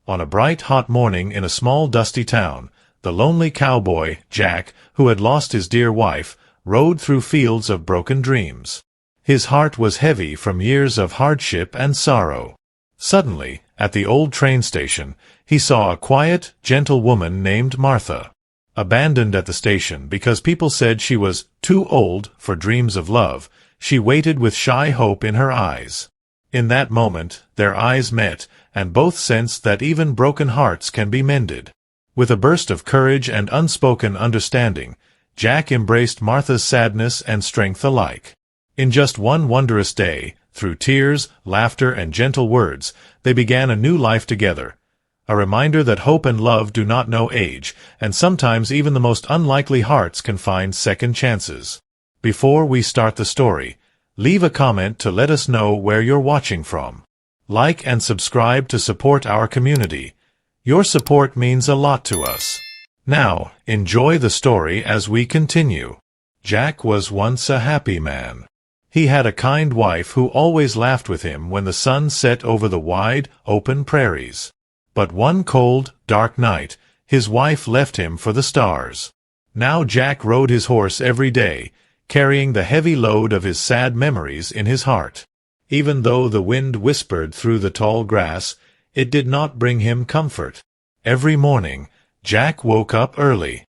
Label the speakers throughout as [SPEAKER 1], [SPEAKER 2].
[SPEAKER 1] On a bright, hot morning in a small, dusty town, the lonely cowboy, Jack, who had lost his dear wife, rode through fields of broken dreams. His heart was heavy from years of hardship and sorrow. Suddenly, at the old train station, he saw a quiet, gentle woman named Martha. Abandoned at the station because people said she was too old for dreams of love, she waited with shy hope in her eyes. In that moment, their eyes met, and both sensed that even broken hearts can be mended. With a burst of courage and unspoken understanding, Jack embraced Martha's sadness and strength alike. In just one wondrous day, through tears, laughter, and gentle words, they began a new life together. A reminder that hope and love do not know age, and sometimes even the most unlikely hearts can find second chances. Before we start the story, leave a comment to let us know where you're watching from. Like and subscribe to support our community. Your support means a lot to us. Now, enjoy the story as we continue. Jack was once a happy man. He had a kind wife who always laughed with him when the sun set over the wide, open prairies. But one cold, dark night, his wife left him for the stars. Now Jack rode his horse every day, carrying the heavy load of his sad memories in his heart. Even though the wind whispered through the tall grass, it did not bring him comfort. Every morning, Jack woke up early.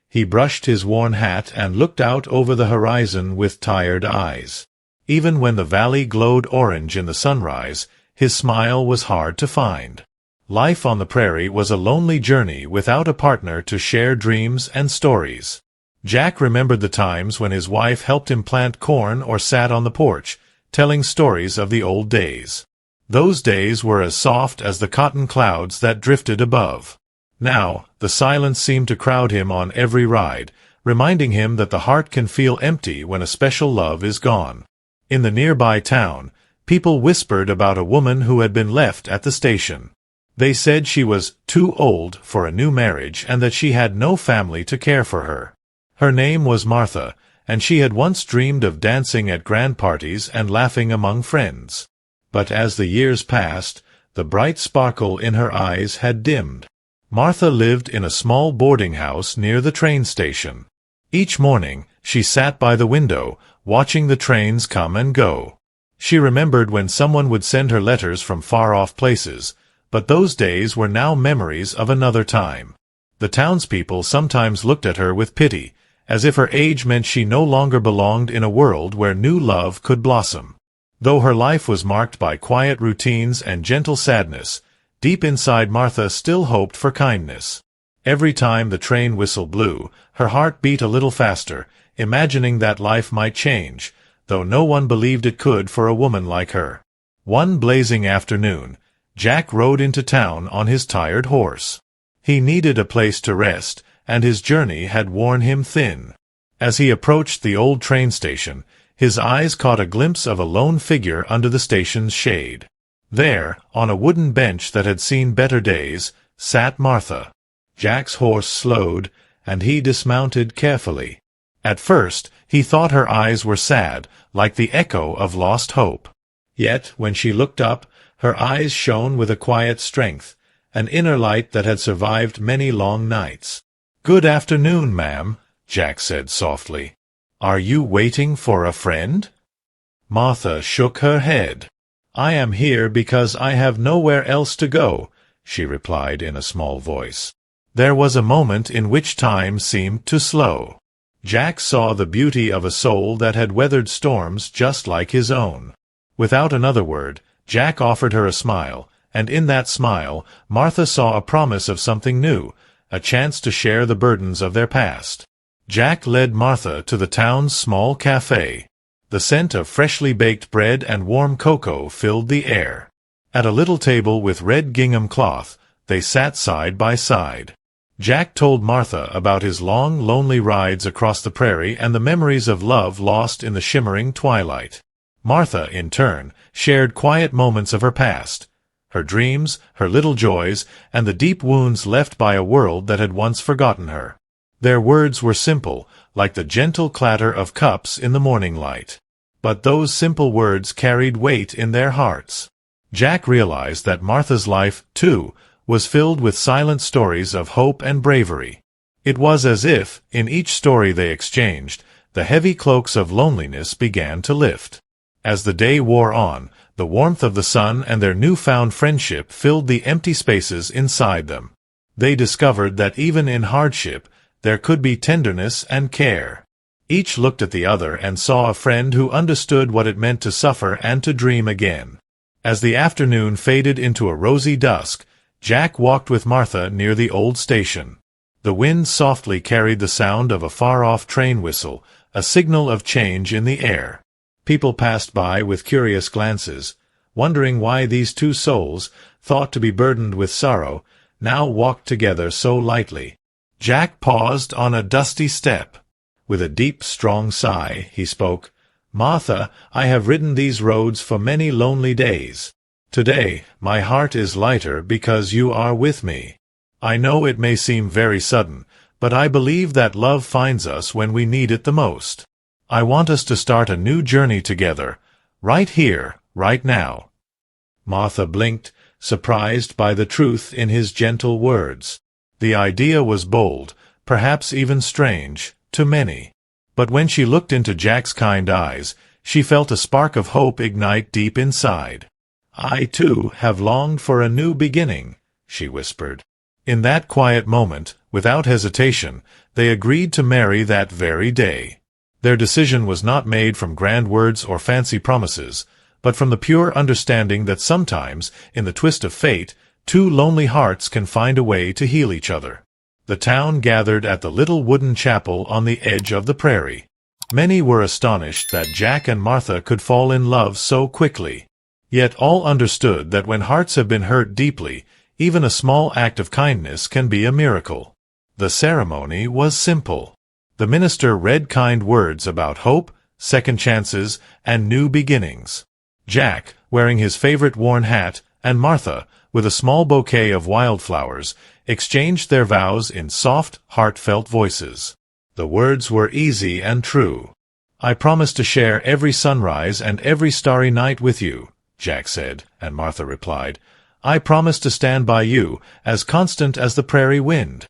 [SPEAKER 1] He brushed his worn hat and looked out over the horizon with tired eyes. Even when the valley glowed orange in the sunrise, his smile was hard to find. Life on the prairie was a lonely journey without a partner to share dreams and stories. Jack remembered the times when his wife helped him plant corn or sat on the porch, telling stories of the old days. Those days were as soft as the cotton clouds that drifted above. Now, the silence seemed to crowd him on every ride, reminding him that the heart can feel empty when a special love is gone. In the nearby town, people whispered about a woman who had been left at the station. They said she was too old for a new marriage and that she had no family to care for her. Her name was Martha, and she had once dreamed of dancing at grand parties and laughing among friends. But as the years passed, the bright sparkle in her eyes had dimmed. Martha lived in a small boarding house near the train station. Each morning, she sat by the window, watching the trains come and go. She remembered when someone would send her letters from far-off places, but those days were now memories of another time. The townspeople sometimes looked at her with pity, as if her age meant she no longer belonged in a world where new love could blossom. Though her life was marked by quiet routines and gentle sadness, deep inside Martha still hoped for kindness. Every time the train whistle blew, her heart beat a little faster, imagining that life might change, though no one believed it could for a woman like her. One blazing afternoon, Jack rode into town on his tired horse. He needed a place to rest, and his journey had worn him thin. As he approached the old train station, his eyes caught a glimpse of a lone figure under the station's shade. There, on a wooden bench that had seen better days, sat Martha. Jack's horse slowed, and he dismounted carefully. At first, he thought her eyes were sad, like the echo of lost hope. Yet, when she looked up, her eyes shone with a quiet strength, an inner light that had survived many long nights. "Good afternoon, ma'am," Jack said softly. "Are you waiting for a friend?" Martha shook her head. "I am here because I have nowhere else to go," she replied in a small voice. There was a moment in which time seemed to slow. Jack saw the beauty of a soul that had weathered storms just like his own. Without another word, Jack offered her a smile, and in that smile, Martha saw a promise of something new, a chance to share the burdens of their past. Jack led Martha to the town's small cafe. The scent of freshly baked bread and warm cocoa filled the air. At a little table with red gingham cloth, they sat side by side. Jack told Martha about his long, lonely rides across the prairie and the memories of love lost in the shimmering twilight. Martha, in turn, shared quiet moments of her past, her dreams, her little joys, and the deep wounds left by a world that had once forgotten her. Their words were simple, like the gentle clatter of cups in the morning light. But those simple words carried weight in their hearts. Jack realized that Martha's life, too, was filled with silent stories of hope and bravery. It was as if, in each story they exchanged, the heavy cloaks of loneliness began to lift. As the day wore on, the warmth of the sun and their newfound friendship filled the empty spaces inside them. They discovered that even in hardship, there could be tenderness and care. Each looked at the other and saw a friend who understood what it meant to suffer and to dream again. As the afternoon faded into a rosy dusk, Jack walked with Martha near the old station. The wind softly carried the sound of a far-off train whistle, a signal of change in the air. People passed by with curious glances, wondering why these two souls, thought to be burdened with sorrow, now walked together so lightly. Jack paused on a dusty step. With a deep, strong sigh, he spoke, "Martha, I have ridden these roads for many lonely days. Today, my heart is lighter because you are with me. I know it may seem very sudden, but I believe that love finds us when we need it the most. I want us to start a new journey together, right here, right now." Martha blinked, surprised by the truth in his gentle words. The idea was bold, perhaps even strange, to many. But when she looked into Jack's kind eyes, she felt a spark of hope ignite deep inside. "I, too, have longed for a new beginning," she whispered. In that quiet moment, without hesitation, they agreed to marry that very day. Their decision was not made from grand words or fancy promises, but from the pure understanding that sometimes, in the twist of fate, two lonely hearts can find a way to heal each other. The town gathered at the little wooden chapel on the edge of the prairie. Many were astonished that Jack and Martha could fall in love so quickly. Yet all understood that when hearts have been hurt deeply, even a small act of kindness can be a miracle. The ceremony was simple. The minister read kind words about hope, second chances, and new beginnings. Jack, wearing his favorite worn hat, and Martha, with a small bouquet of wildflowers, exchanged their vows in soft, heartfelt voices. The words were easy and true. "I promise to share every sunrise and every starry night with you," Jack said, and Martha replied, "I promise to stand by you, as constant as the prairie wind."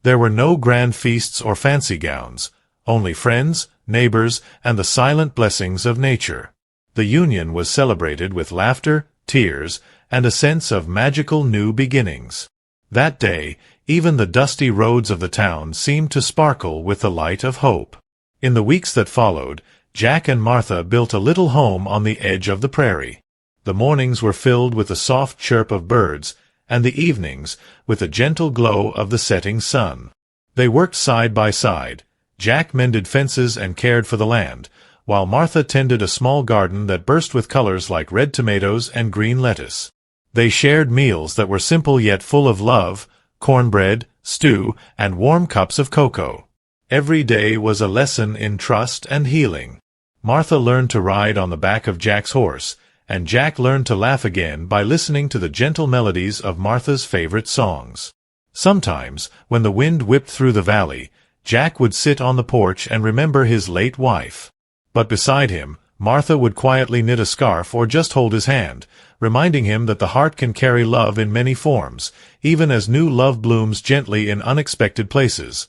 [SPEAKER 1] There were no grand feasts or fancy gowns, only friends, neighbors, and the silent blessings of nature. The union was celebrated with laughter, tears, and a sense of magical new beginnings. That day, even the dusty roads of the town seemed to sparkle with the light of hope. In the weeks that followed, Jack and Martha built a little home on the edge of the prairie. The mornings were filled with the soft chirp of birds, and the evenings with the gentle glow of the setting sun. They worked side by side. Jack mended fences and cared for the land, while Martha tended a small garden that burst with colors like red tomatoes and green lettuce. They shared meals that were simple yet full of love, cornbread, stew, and warm cups of cocoa. Every day was a lesson in trust and healing. Martha learned to ride on the back of Jack's horse, and Jack learned to laugh again by listening to the gentle melodies of Martha's favorite songs. Sometimes, when the wind whipped through the valley, Jack would sit on the porch and remember his late wife. But beside him, Martha would quietly knit a scarf or just hold his hand, reminding him that the heart can carry love in many forms, even as new love blooms gently in unexpected places.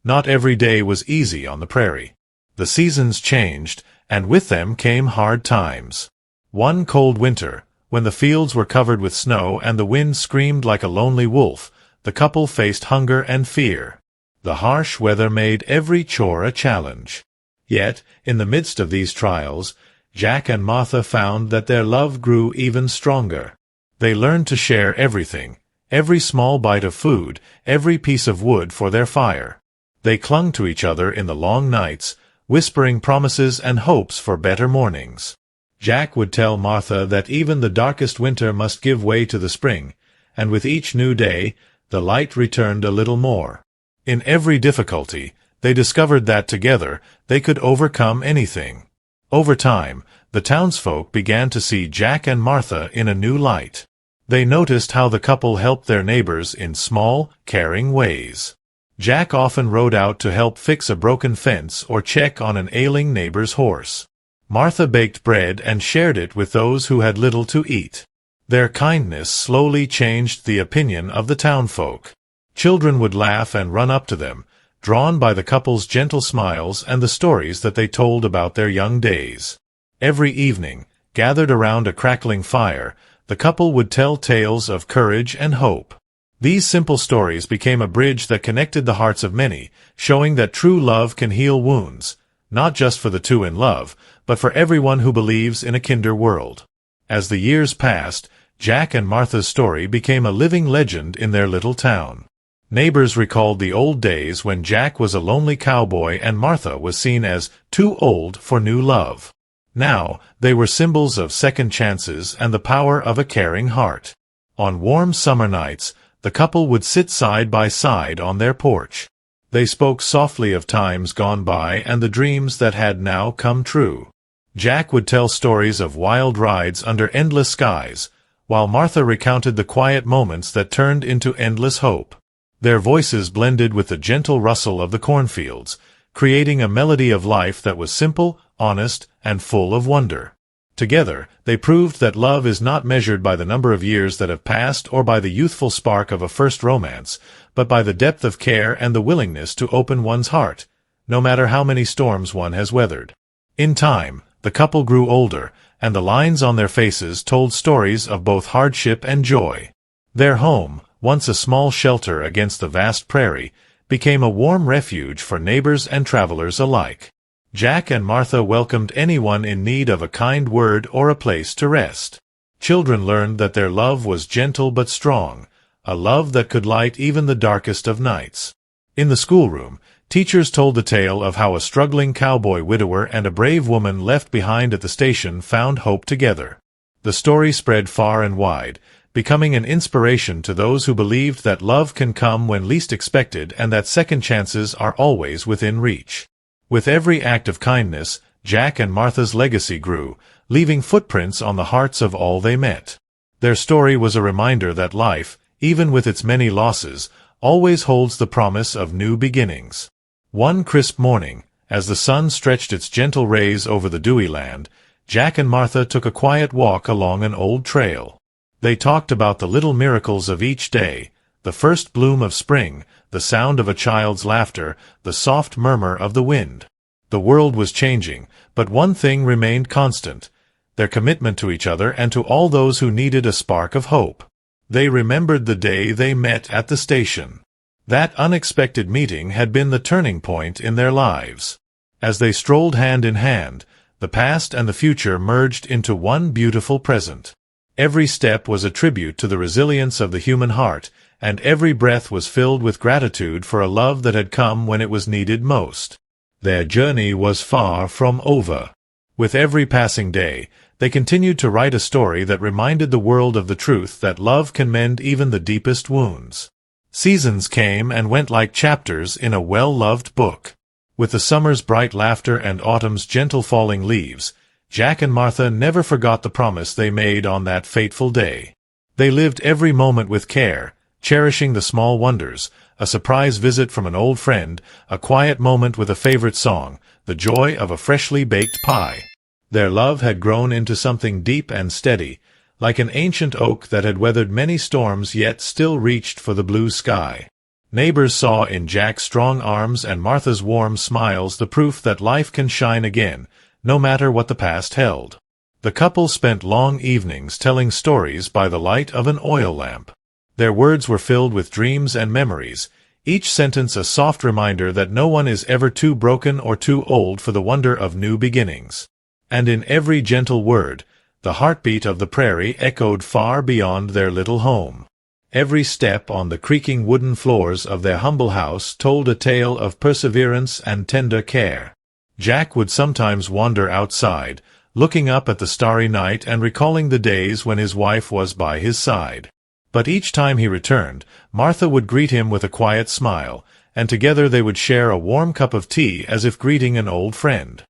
[SPEAKER 1] Not every day was easy on the prairie. The seasons changed, and with them came hard times. One cold winter, when the fields were covered with snow and the wind screamed like a lonely wolf, the couple faced hunger and fear. The harsh weather made every chore a challenge. Yet, in the midst of these trials, Jack and Martha found that their love grew even stronger. They learned to share everything, every small bite of food, every piece of wood for their fire. They clung to each other in the long nights, whispering promises and hopes for better mornings. Jack would tell Martha that even the darkest winter must give way to the spring, and with each new day, the light returned a little more. In every difficulty, they discovered that together they could overcome anything. Over time, the townsfolk began to see Jack and Martha in a new light. They noticed how the couple helped their neighbors in small, caring ways. Jack often rode out to help fix a broken fence or check on an ailing neighbor's horse. Martha baked bread and shared it with those who had little to eat. Their kindness slowly changed the opinion of the townfolk. Children would laugh and run up to them, drawn by the couple's gentle smiles and the stories that they told about their young days. Every evening, gathered around a crackling fire, the couple would tell tales of courage and hope. These simple stories became a bridge that connected the hearts of many, showing that true love can heal wounds, not just for the two in love, but for everyone who believes in a kinder world. As the years passed, Jack and Martha's story became a living legend in their little town. Neighbors recalled the old days when Jack was a lonely cowboy and Martha was seen as too old for new love. Now, they were symbols of second chances and the power of a caring heart. On warm summer nights, the couple would sit side by side on their porch. They spoke softly of times gone by and the dreams that had now come true. Jack would tell stories of wild rides under endless skies, while Martha recounted the quiet moments that turned into endless hope. Their voices blended with the gentle rustle of the cornfields, creating a melody of life that was simple, honest, and full of wonder. Together, they proved that love is not measured by the number of years that have passed or by the youthful spark of a first romance, but by the depth of care and the willingness to open one's heart, no matter how many storms one has weathered. In time, the couple grew older, and the lines on their faces told stories of both hardship and joy. Their home, once a small shelter against the vast prairie, became a warm refuge for neighbors and travelers alike. Jack and Martha welcomed anyone in need of a kind word or a place to rest. Children learned that their love was gentle but strong, a love that could light even the darkest of nights. In the schoolroom, teachers told the tale of how a struggling cowboy widower and a brave woman left behind at the station found hope together. The story spread far and wide, becoming an inspiration to those who believed that love can come when least expected and that second chances are always within reach. With every act of kindness, Jack and Martha's legacy grew, leaving footprints on the hearts of all they met. Their story was a reminder that life, even with its many losses, always holds the promise of new beginnings. One crisp morning, as the sun stretched its gentle rays over the dewy land, Jack and Martha took a quiet walk along an old trail. They talked about the little miracles of each day, the first bloom of spring, the sound of a child's laughter, the soft murmur of the wind. The world was changing, but one thing remained constant: their commitment to each other and to all those who needed a spark of hope. They remembered the day they met at the station. That unexpected meeting had been the turning point in their lives. As they strolled hand in hand, the past and the future merged into one beautiful present. Every step was a tribute to the resilience of the human heart, and every breath was filled with gratitude for a love that had come when it was needed most. Their journey was far from over. With every passing day, they continued to write a story that reminded the world of the truth that love can mend even the deepest wounds. Seasons came and went like chapters in a well-loved book. With the summer's bright laughter and autumn's gentle falling leaves, Jack and Martha never forgot the promise they made on that fateful day. They lived every moment with care, cherishing the small wonders, a surprise visit from an old friend, a quiet moment with a favorite song, the joy of a freshly baked pie. Their love had grown into something deep and steady, like an ancient oak that had weathered many storms yet still reached for the blue sky. Neighbors saw in Jack's strong arms and Martha's warm smiles the proof that life can shine again, no matter what the past held. The couple spent long evenings telling stories by the light of an oil lamp. Their words were filled with dreams and memories, each sentence a soft reminder that no one is ever too broken or too old for the wonder of new beginnings. And in every gentle word, the heartbeat of the prairie echoed far beyond their little home. Every step on the creaking wooden floors of their humble house told a tale of perseverance and tender care. Jack would sometimes wander outside, looking up at the starry night and recalling the days when his wife was by his side. But each time he returned, Martha would greet him with a quiet smile, and together they would share a warm cup of tea as if greeting an old friend.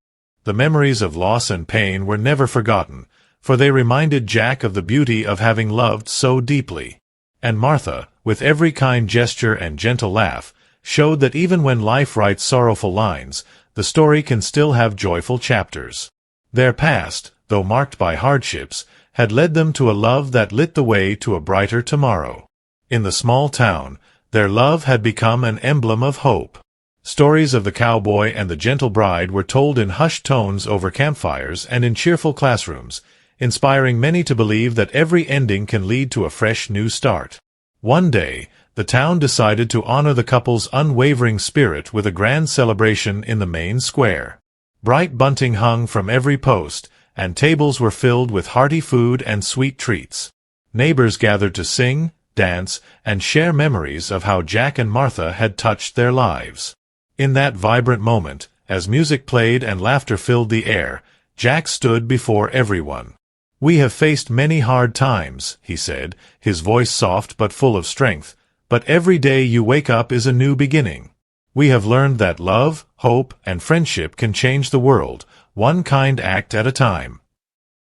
[SPEAKER 1] The memories of loss and pain were never forgotten, for they reminded Jack of the beauty of having loved so deeply. And Martha, with every kind gesture and gentle laugh, showed that even when life writes sorrowful lines, the story can still have joyful chapters. Their past, though marked by hardships, had led them to a love that lit the way to a brighter tomorrow. In the small town, their love had become an emblem of hope. Stories of the cowboy and the gentle bride were told in hushed tones over campfires and in cheerful classrooms, inspiring many to believe that every ending can lead to a fresh new start. One day, the town decided to honor the couple's unwavering spirit with a grand celebration in the main square. Bright bunting hung from every post, and tables were filled with hearty food and sweet treats. Neighbors gathered to sing, dance, and share memories of how Jack and Martha had touched their lives. In that vibrant moment, as music played and laughter filled the air, Jack stood before everyone. "We have faced many hard times," he said, his voice soft but full of strength, "but every day you wake up is a new beginning. We have learned that love, hope, and friendship can change the world, one kind act at a time."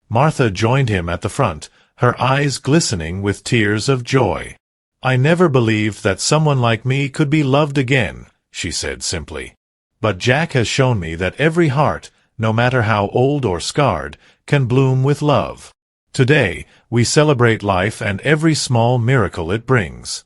[SPEAKER 1] Martha joined him at the front, her eyes glistening with tears of joy. "I never believed that someone like me could be loved again," she said simply. "But Jack has shown me that every heart, no matter how old or scarred, can bloom with love. Today, we celebrate life and every small miracle it brings."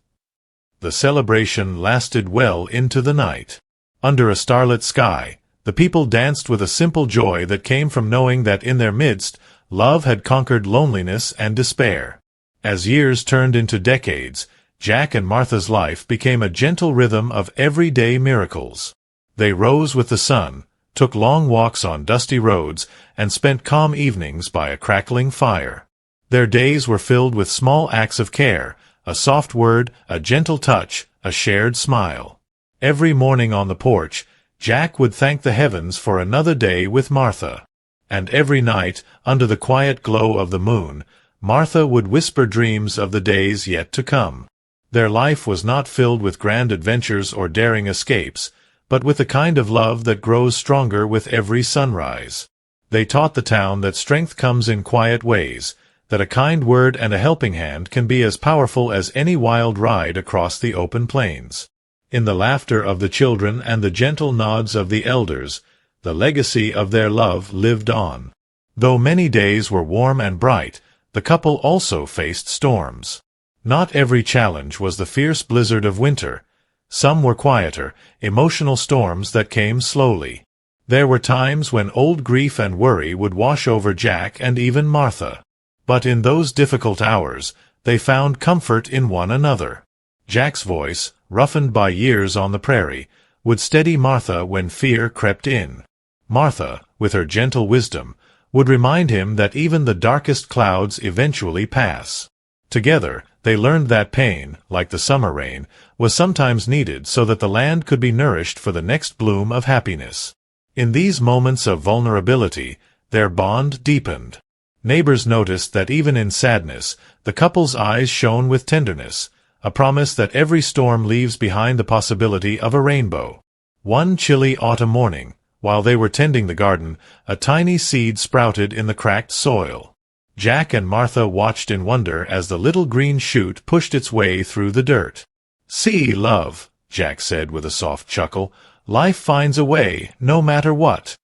[SPEAKER 1] The celebration lasted well into the night. Under a starlit sky, the people danced with a simple joy that came from knowing that in their midst, love had conquered loneliness and despair. As years turned into decades, Jack and Martha's life became a gentle rhythm of everyday miracles. They rose with the sun, took long walks on dusty roads, and spent calm evenings by a crackling fire. Their days were filled with small acts of care, a soft word, a gentle touch, a shared smile. Every morning on the porch, Jack would thank the heavens for another day with Martha. And every night, under the quiet glow of the moon, Martha would whisper dreams of the days yet to come. Their life was not filled with grand adventures or daring escapes, but with the kind of love that grows stronger with every sunrise. They taught the town that strength comes in quiet ways, that a kind word and a helping hand can be as powerful as any wild ride across the open plains. In the laughter of the children and the gentle nods of the elders, the legacy of their love lived on. Though many days were warm and bright, the couple also faced storms. Not every challenge was the fierce blizzard of winter. Some were quieter, emotional storms that came slowly. There were times when old grief and worry would wash over Jack and even Martha. But in those difficult hours, they found comfort in one another. Jack's voice, roughened by years on the prairie, would steady Martha when fear crept in. Martha, with her gentle wisdom, would remind him that even the darkest clouds eventually pass. Together, they learned that pain, like the summer rain, was sometimes needed so that the land could be nourished for the next bloom of happiness. In these moments of vulnerability, their bond deepened. Neighbors noticed that even in sadness, the couple's eyes shone with tenderness, a promise that every storm leaves behind the possibility of a rainbow. One chilly autumn morning, while they were tending the garden, a tiny seed sprouted in the cracked soil. Jack and Martha watched in wonder as the little green shoot pushed its way through the dirt. "See, love," Jack said with a soft chuckle, "life finds a way, no matter what."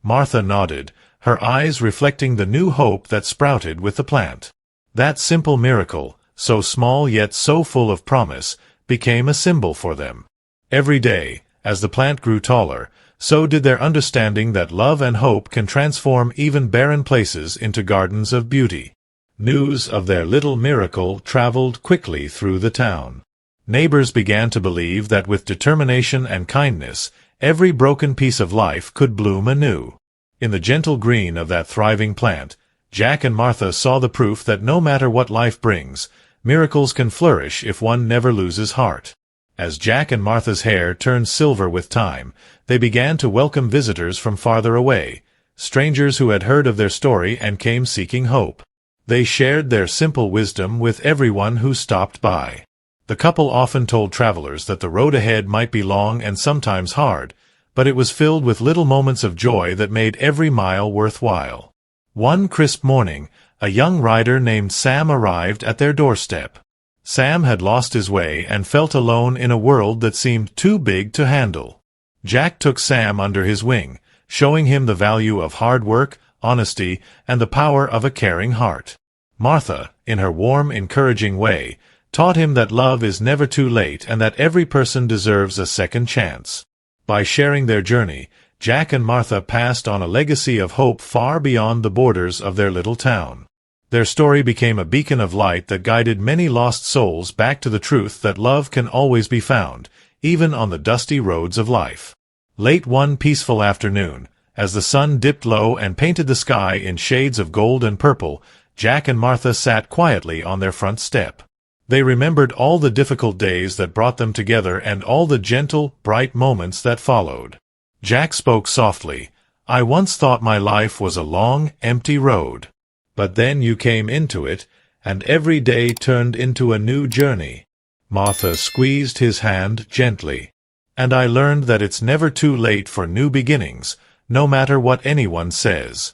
[SPEAKER 1] Martha nodded, her eyes reflecting the new hope that sprouted with the plant. That simple miracle, so small yet so full of promise, became a symbol for them. Every day, as the plant grew taller, so did their understanding that love and hope can transform even barren places into gardens of beauty. News of their little miracle traveled quickly through the town. Neighbors began to believe that with determination and kindness, every broken piece of life could bloom anew. In the gentle green of that thriving plant, Jack and Martha saw the proof that no matter what life brings, miracles can flourish if one never loses heart. As Jack and Martha's hair turned silver with time, they began to welcome visitors from farther away, strangers who had heard of their story and came seeking hope. They shared their simple wisdom with everyone who stopped by. The couple often told travelers that the road ahead might be long and sometimes hard, but it was filled with little moments of joy that made every mile worthwhile. One crisp morning, a young rider named Sam arrived at their doorstep. Sam had lost his way and felt alone in a world that seemed too big to handle. Jack took Sam under his wing, showing him the value of hard work, honesty, and the power of a caring heart. Martha, in her warm, encouraging way, taught him that love is never too late and that every person deserves a second chance. By sharing their journey, Jack and Martha passed on a legacy of hope far beyond the borders of their little town. Their story became a beacon of light that guided many lost souls back to the truth that love can always be found, even on the dusty roads of life. Late one peaceful afternoon, as the sun dipped low and painted the sky in shades of gold and purple, Jack and Martha sat quietly on their front step. They remembered all the difficult days that brought them together and all the gentle, bright moments that followed. Jack spoke softly. "I once thought my life was a long, empty road. But then you came into it, and every day turned into a new journey." Martha squeezed his hand gently. "And I learned that it's never too late for new beginnings, no matter what anyone says."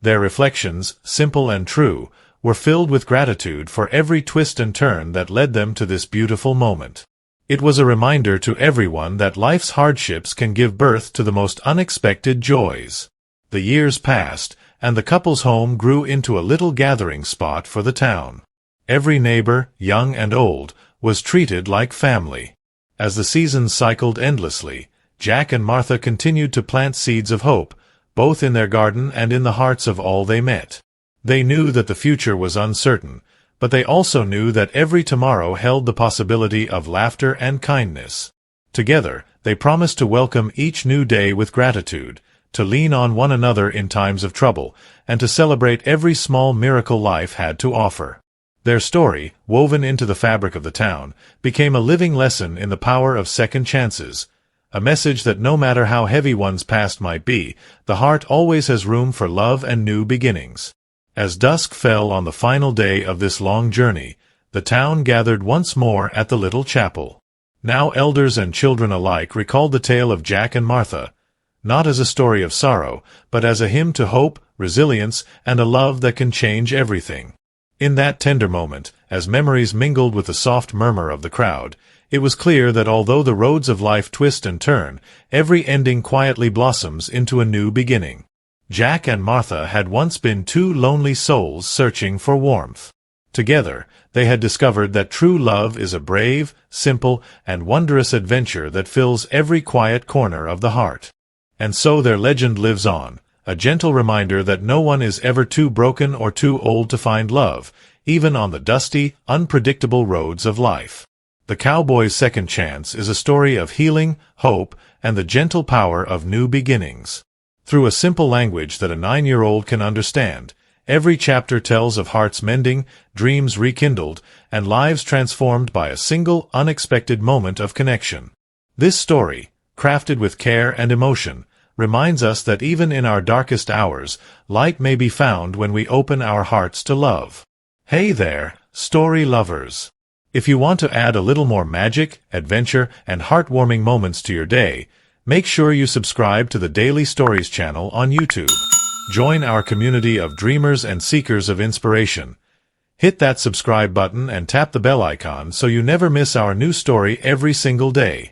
[SPEAKER 1] Their reflections, simple and true, were filled with gratitude for every twist and turn that led them to this beautiful moment. It was a reminder to everyone that life's hardships can give birth to the most unexpected joys. The years passed, and the couple's home grew into a little gathering spot for the town. Every neighbor, young and old, was treated like family. As the seasons cycled endlessly, Jack and Martha continued to plant seeds of hope, both in their garden and in the hearts of all they met. They knew that the future was uncertain, but they also knew that every tomorrow held the possibility of laughter and kindness. Together, they promised to welcome each new day with gratitude, to lean on one another in times of trouble, and to celebrate every small miracle life had to offer. Their story, woven into the fabric of the town, became a living lesson in the power of second chances, a message that no matter how heavy one's past might be, the heart always has room for love and new beginnings. As dusk fell on the final day of this long journey, the town gathered once more at the little chapel. Now elders and children alike recalled the tale of Jack and Martha, not as a story of sorrow, but as a hymn to hope, resilience, and a love that can change everything. In that tender moment, as memories mingled with the soft murmur of the crowd, it was clear that although the roads of life twist and turn, every ending quietly blossoms into a new beginning. Jack and Martha had once been two lonely souls searching for warmth. Together, they had discovered that true love is a brave, simple, and wondrous adventure that fills every quiet corner of the heart. And so their legend lives on, a gentle reminder that no one is ever too broken or too old to find love, even on the dusty, unpredictable roads of life. The Cowboy's Second Chance is a story of healing, hope, and the gentle power of new beginnings. Through a simple language that a 9-year-old can understand, every chapter tells of hearts mending, dreams rekindled, and lives transformed by a single, unexpected moment of connection. This story, crafted with care and emotion, reminds us that even in our darkest hours, light may be found when we open our hearts to love. Hey there, story lovers! If you want to add a little more magic, adventure, and heartwarming moments to your day, make sure you subscribe to the Daily Stories channel on YouTube. Join our community of dreamers and seekers of inspiration. Hit that subscribe button and tap the bell icon so you never miss our new story every single day.